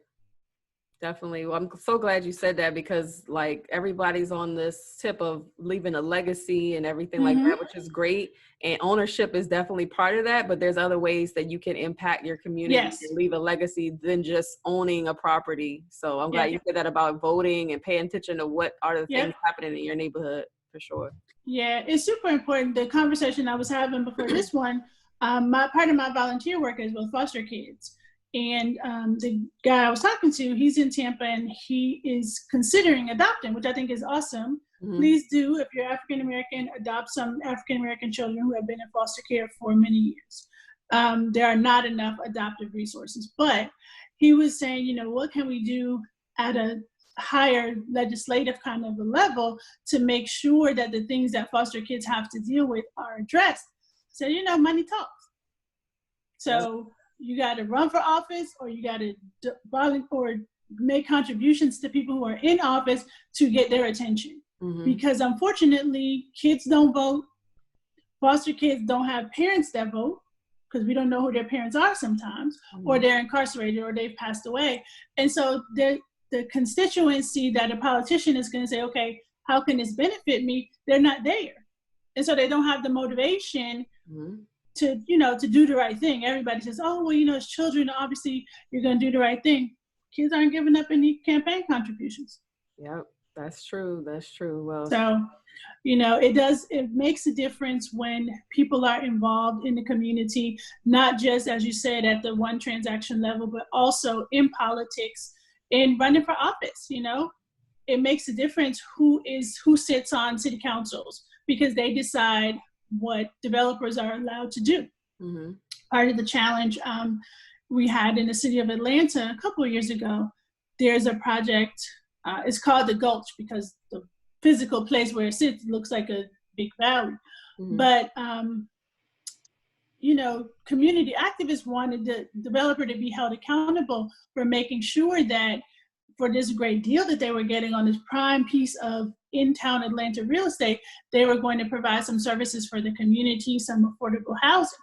Definitely. Well, I'm so glad you said that, because everybody's on this tip of leaving a legacy and everything like that, which is great. And ownership is definitely part of that, but there's other ways that you can impact your community and leave a legacy than just owning a property. So I'm glad you said that about voting and paying attention to what are the things happening in your neighborhood, for sure. Yeah, it's super important. The conversation I was having before this one, part of my volunteer work is with foster kids. And the guy I was talking to, he's in Tampa and he is considering adopting, which I think is awesome. Please do, if you're African American, adopt some African American children who have been in foster care for many years. There are not enough adoptive resources, but he was saying, what can we do at a higher legislative kind of a level to make sure that the things that foster kids have to deal with are addressed? So, money talks. So you got to run for office, or you got to or make contributions to people who are in office to get their attention. Because unfortunately, kids don't vote. Foster kids don't have parents that vote. because we don't know who their parents are sometimes, or they're incarcerated, or they've passed away. And so the constituency that a politician is going to say, okay, how can this benefit me? They're not there. And so they don't have the motivation to, to do the right thing. Everybody says, oh, well, as children, obviously you're going to do the right thing. Kids aren't giving up any campaign contributions. Yep, that's true. That's true. Well, so, it makes a difference when people are involved in the community, not just, as you said, at the one transaction level, but also in politics, in running for office. It makes a difference who sits on city councils, because they decide what developers are allowed to do. Part of the challenge we had in the city of Atlanta a couple of years ago, there's a project, it's called the Gulch, because the physical place where it sits looks like a big valley. But, community activists wanted the developer to be held accountable for making sure that for this great deal that they were getting on this prime piece of in-town Atlanta real estate, they were going to provide some services for the community, some affordable housing.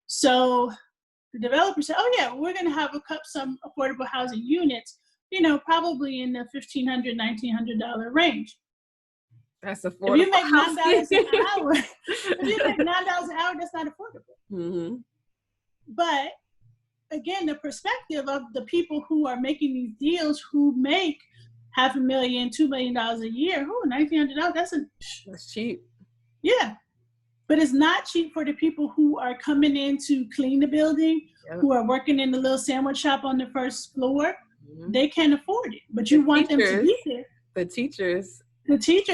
So the developer said, oh yeah, we're going to have some affordable housing units, probably in the $1,500, $1,900 range. That's affordable. If you make $9 an hour, that's not affordable. But again, the perspective of the people who are making these deals, who make $500,000, $2 million a year, $1,900, that's cheap. Yeah. But it's not cheap for the people who are coming in to clean the building, who are working in the little sandwich shop on the first floor. They can't afford it. But you want them to be there. The teachers,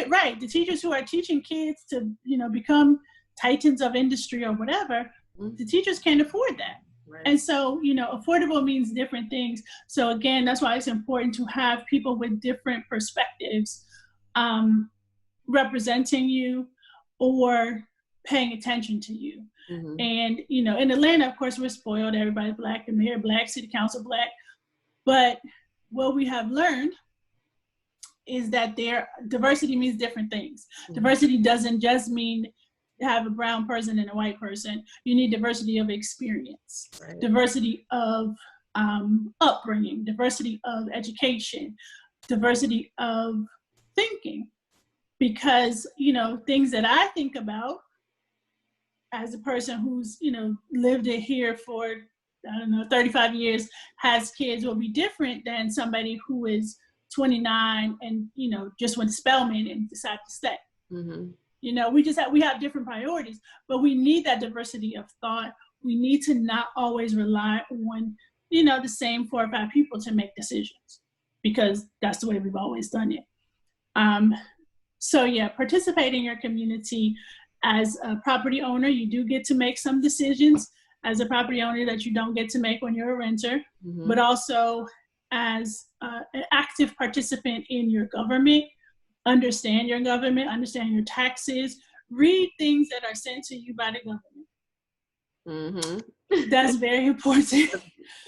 right. The teachers who are teaching kids to, become titans of industry or whatever, the teachers can't afford that. Right. And so, affordable means different things. So again, that's why it's important to have people with different perspectives representing you or paying attention to you. And, in Atlanta, of course, we're spoiled. Everybody's Black, the mayor Black, city council Black. But what we have learned is that diversity means different things. Diversity doesn't just mean have a brown person and a white person. You need diversity of experience, diversity of upbringing, diversity of education, diversity of thinking. Because, things that I think about as a person who's, lived it here for, 35 years, has kids, will be different than somebody who is 29 and, just went to Spelman and decided to stay. We have different priorities, but we need that diversity of thought. We need to not always rely on, the same 4 or 5 people to make decisions, because that's the way we've always done it. So yeah, participate in your community. As a property owner, you do get to make some decisions as a property owner that you don't get to make when you're a renter, but also as an active participant in your government. Understand your government, understand your taxes, read things that are sent to you by the government. That's very important.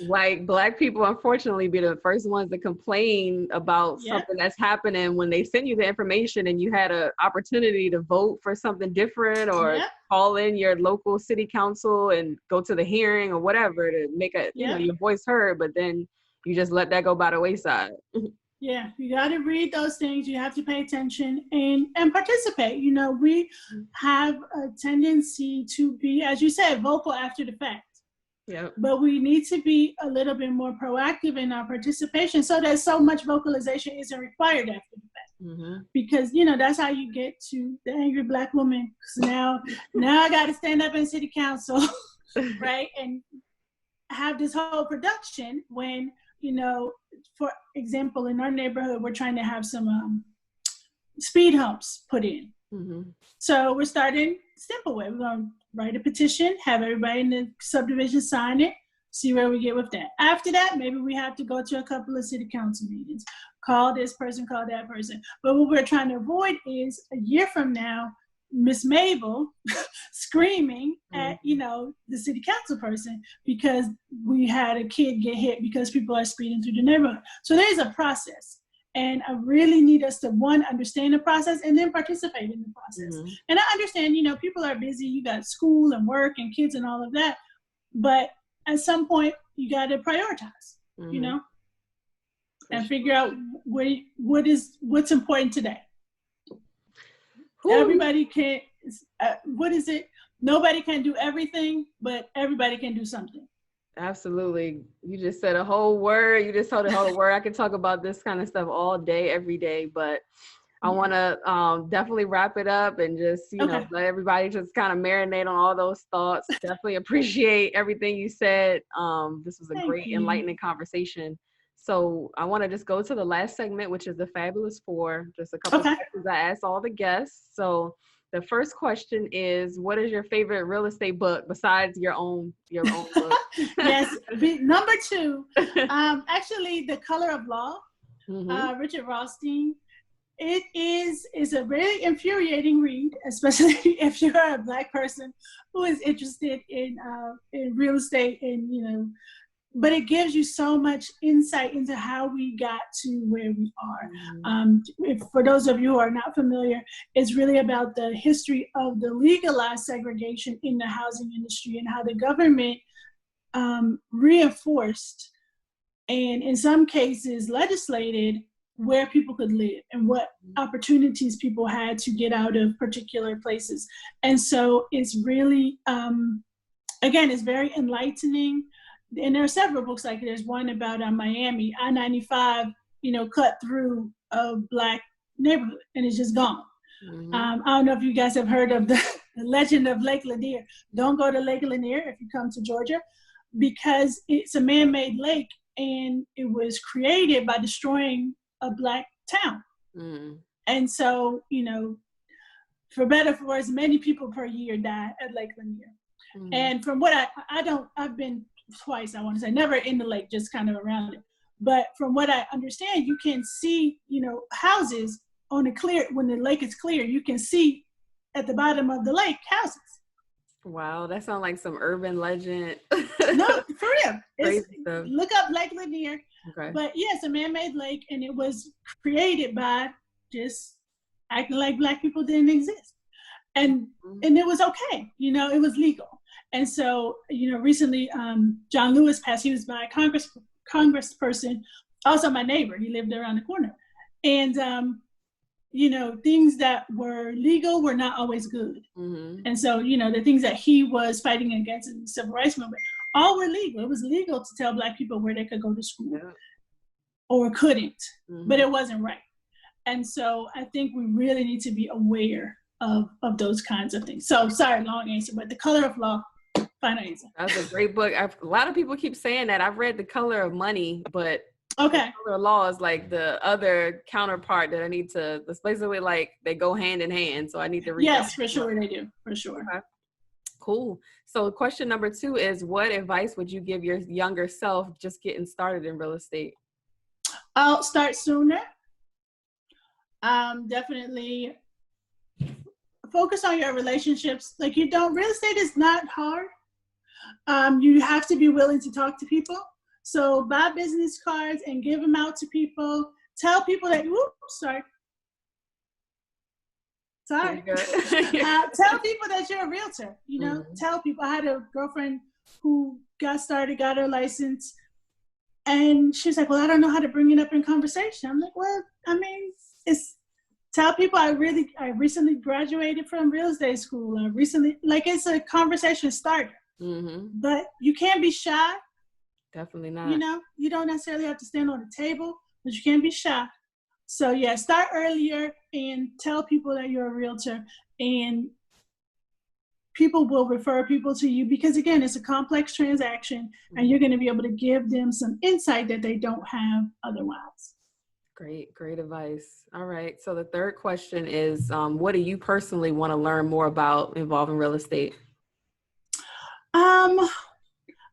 Like, Black people, unfortunately, be the first ones to complain about something that's happening when they send you the information and you had an opportunity to vote for something different, or call in your local city council and go to the hearing or whatever to make your voice heard, but then you just let that go by the wayside. Yeah, you got to read those things. You have to pay attention and participate. We have a tendency to be, as you said, vocal after the fact. Yeah. But we need to be a little bit more proactive in our participation, so that so much vocalization isn't required after the fact. Because, that's how you get to the angry Black woman. Because now I got to stand up in city council, right? And have this whole production when, for example, in our neighborhood, we're trying to have some speed humps put in. So we're starting simple way. We're going to write a petition, have everybody in the subdivision sign it, see where we get with that. After that, maybe we have to go to a couple of city council meetings, call this person, call that person. But what we're trying to avoid is a year from now, Miss Mabel screaming at, the city council person because we had a kid get hit because people are speeding through the neighborhood. So there's a process. And I really need us to, one, understand the process and then participate in the process. And I understand, people are busy. You got school and work and kids and all of that. but at some point you got to prioritize, you know, and figure out what's important today. Everybody can, what is it? Nobody can do everything, but everybody can do something. Absolutely. You just said a whole word. You just told a whole word. I could talk about this kind of stuff all day, every day, but I want to definitely wrap it up and just, you know, let everybody just kind of marinate on all those thoughts. Definitely appreciate everything you said. This was a great, enlightening conversation. So I want to just go to the last segment, which is the Fabulous Four. Just a couple of questions I asked all the guests. So the first question is, what is your favorite real estate book besides your own book? Yes, number 2, actually, The Color of Law, Richard Rothstein. It is a very infuriating read, especially if you're a Black person who is interested in real estate, and you know, but it gives you so much insight into how we got to where we are. For those of you who are not familiar, it's really about the history of the legalized segregation in the housing industry and how the government reinforced and in some cases legislated where people could live and what opportunities people had to get out of particular places. And so it's really, again, it's very enlightening. And there are several books like it. There's one about Miami, I-95, you know, cut through a Black neighborhood and it's just gone. I don't know if you guys have heard of the legend of Lake Lanier. Don't go to Lake Lanier if you come to Georgia, because it's a man-made lake and it was created by destroying a Black town. And so, you know, for better or for worse, many people per year die at Lake Lanier. And from what I've been twice, I want to say, never in the lake, just kind of around it. But from what I understand, you can see, you know, houses on a clear, when the lake is clear, you can see at the bottom of the lake houses. Wow, that sounds like some urban legend. No, for real. Crazy stuff. Look up Lake Lanier. Okay. But yeah, it's a man-made lake, and it was created by just acting like Black people didn't exist. And it was okay, you know, it was legal. And so, you know, recently, John Lewis passed. He was my congressperson, also my neighbor. He lived around the corner. And, you know, things that were legal were not always good. And so, you know, the things that he was fighting against in the civil rights movement, all were legal. It was legal to tell Black people where they could go to school or couldn't, but it wasn't right. And so I think we really need to be aware of those kinds of things. So sorry, long answer, but The Color of Law, final answer. That's a great book. A lot of people keep saying that. I've read The Color of Money, but The Color of Law is like the other counterpart that I need to, it's basically like they go hand in hand. So I need to read. Yes, for sure they do, for sure. Okay. Cool. So question number 2 is, what advice would you give your younger self just getting started in real estate? I'll start sooner. Definitely focus on your relationships. Like, real estate is not hard. You have to be willing to talk to people. So buy business cards and give them out to people. Tell people that, Tell people that you're a realtor, you know, tell people. I had a girlfriend who got her license, and she's like, well, I don't know how to bring it up in conversation. I'm like, well, I mean, tell people I recently graduated from real estate school. It's a conversation starter, but you can't be shy. Definitely not. You know, you don't necessarily have to stand on the table, but you can't be shy. So yeah, start earlier and tell people that you're a realtor, and people will refer people to you because, again, it's a complex transaction and you're going to be able to give them some insight that they don't have otherwise. Great advice. All right. So the third question is, what do you personally want to learn more about involving real estate?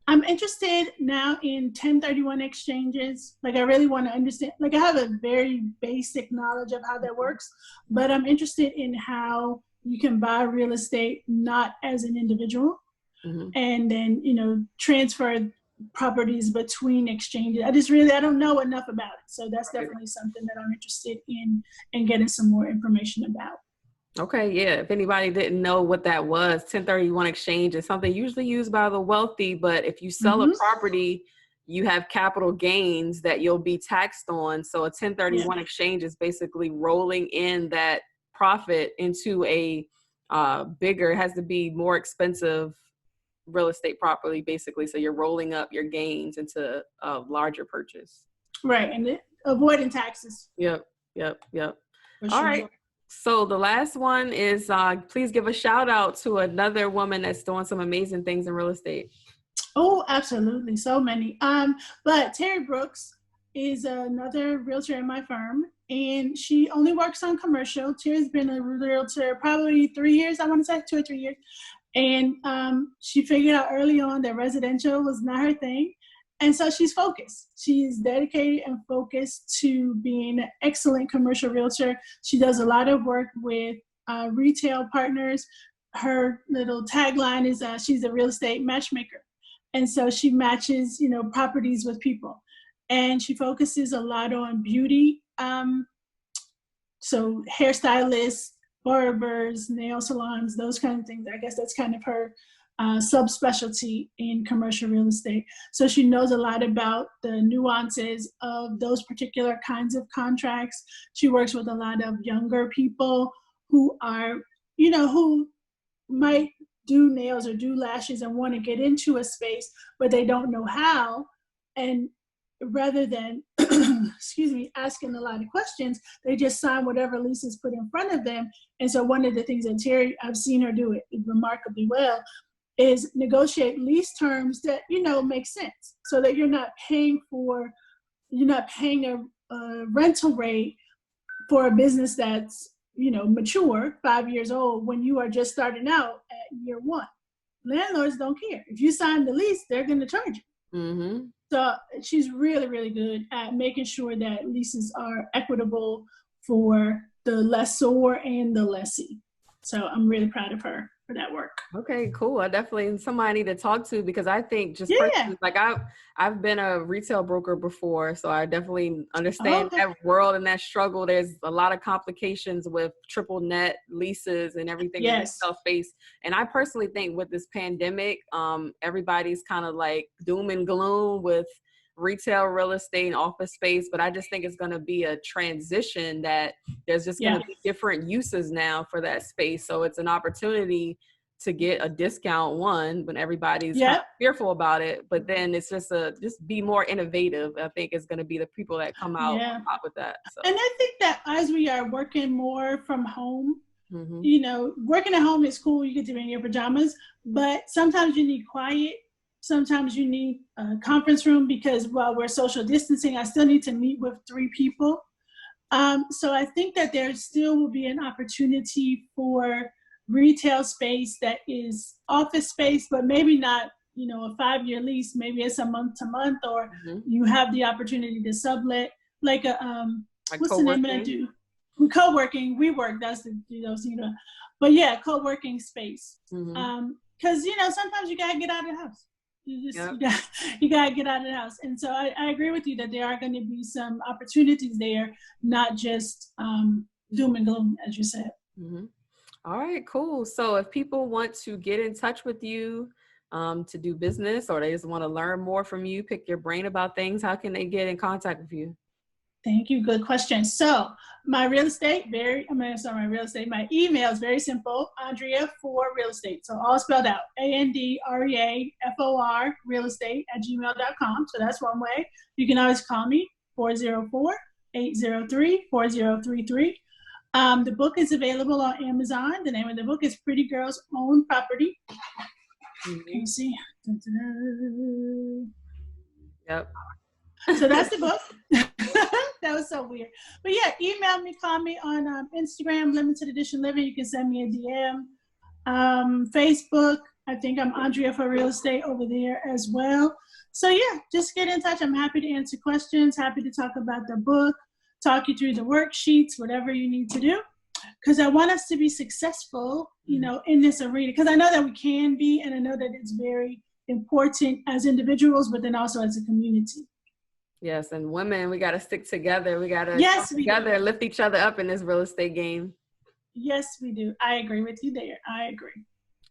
I'm interested now in 1031 exchanges. Like, I really want to understand, like, I have a very basic knowledge of how that works, but I'm interested in how you can buy real estate not as an individual and then, you know, transfer properties between exchanges. I don't know enough about it. So that's definitely something that I'm interested in and getting some more information about. Okay, yeah. If anybody didn't know what that was, 1031 exchange is something usually used by the wealthy, but if you sell a property, you have capital gains that you'll be taxed on. So a 1031 exchange is basically rolling in that profit into a bigger, it has to be more expensive real estate property, basically. So you're rolling up your gains into a larger purchase. Right, and avoiding taxes. Yep. All right. Sure. So the last one is please give a shout out to another woman that's doing some amazing things in real estate. Oh, absolutely. So many. But Terry Brooks is another realtor in my firm, and she only works on commercial. Terry's been a realtor probably 3 years, I want to say 2 or 3 years. And she figured out early on that residential was not her thing. And so she's focused. She is dedicated and focused to being an excellent commercial realtor. She does a lot of work with retail partners. Her little tagline is she's a real estate matchmaker. And so she matches, properties with people. And she focuses a lot on beauty. So hairstylists, barbers, nail salons, those kind of things. I guess that's kind of her subspecialty in commercial real estate. So she knows a lot about the nuances of those particular kinds of contracts. She works with a lot of younger people who are, who might do nails or do lashes and want to get into a space, but they don't know how. And rather than, asking a lot of questions, they just sign whatever lease is put in front of them. And so one of the things that Terry, I've seen her do it remarkably well, is negotiate lease terms that, make sense, so that you're not paying a rental rate for a business that's, mature, 5 years old, when you are just starting out at year one. Landlords don't care. If you sign the lease, they're going to charge you. Mm-hmm. So she's really, really good at making sure that leases are equitable for the lessor and the lessee. So I'm really proud of her for that work. Okay, cool. I definitely somebody I need to talk to, because I think personally, like I've been a retail broker before, so I definitely understand that world and that struggle. There's a lot of complications with triple net leases and everything in the retail space. And I personally think with this pandemic, everybody's kind of like doom and gloom with retail real estate and office space, but I just think it's going to be a transition, that there's just going to be different uses now for that space. So it's an opportunity to get a discount, one, when everybody's kind of fearful about it, but then it's just be more innovative. I think is going to be the people that come out with that. So. And I think that as we are working more from home, working at home is cool. You get to be in your pajamas, but sometimes you need quiet. Sometimes you need a conference room, because while we're social distancing, I still need to meet with 3 people. So I think that there still will be an opportunity for retail space that is office space, but maybe not, a 5-year lease. Maybe it's a month to month, or you have the opportunity to sublet, like a what's the name of that do? Co-working, WeWork. That's the but yeah, co-working space. Because sometimes you gotta get out of the house. You gotta get out of the house. And so I agree with you that there are going to be some opportunities there, not just doom and gloom, as you said. All right, cool. So if people want to get in touch with you to do business, or they just want to learn more from you, pick your brain about things, how can they get in contact with you? Thank you. Good question. So my email is very simple, Andrea for Real Estate. So all spelled out, ANDREAFOR realestate@gmail.com. So that's one way. You can always call me, 404-803-4033. The book is available on Amazon. The name of the book is Pretty Girls Own Property. Can you see? Yep. So that's the book. That was so weird. But yeah, email me, call me on Instagram, Limited Edition Living. You can send me a DM. Facebook, I think I'm Andrea for Real Estate over there as well. So yeah, just get in touch. I'm happy to answer questions, happy to talk about the book, talk you through the worksheets, whatever you need to do. Because I want us to be successful, in this arena. Because I know that we can be, and I know that it's very important as individuals, but then also as a community. Yes, and women, we got to stick together. We got to come together and lift each other up in this real estate game. Yes, we do. I agree with you there. I agree.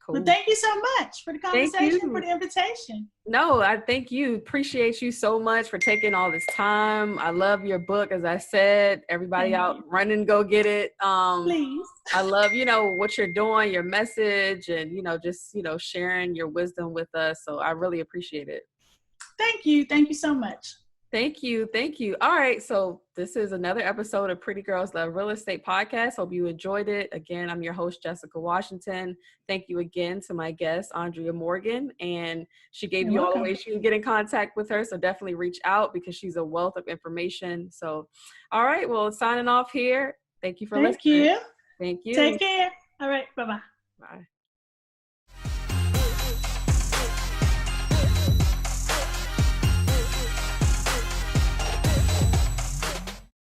Cool. Well, thank you so much for the conversation, for the invitation. No, I thank you. Appreciate you so much for taking all this time. I love your book. As I said, everybody out, run and go get it. Please. I love, what you're doing, your message, and, just, sharing your wisdom with us. So I really appreciate it. Thank you. Thank you so much. Thank you. Thank you. All right. So this is another episode of Pretty Girls Love Real Estate podcast. Hope you enjoyed it. Again, I'm your host, Jessica Washington. Thank you again to my guest, Andrea Morgan. And she gave you all the ways you can get in contact with her. So definitely reach out because she's a wealth of information. So, all right. Well, signing off here. Thank you for listening. Thank you. Thank you. Take care. All right. Bye-bye. Bye.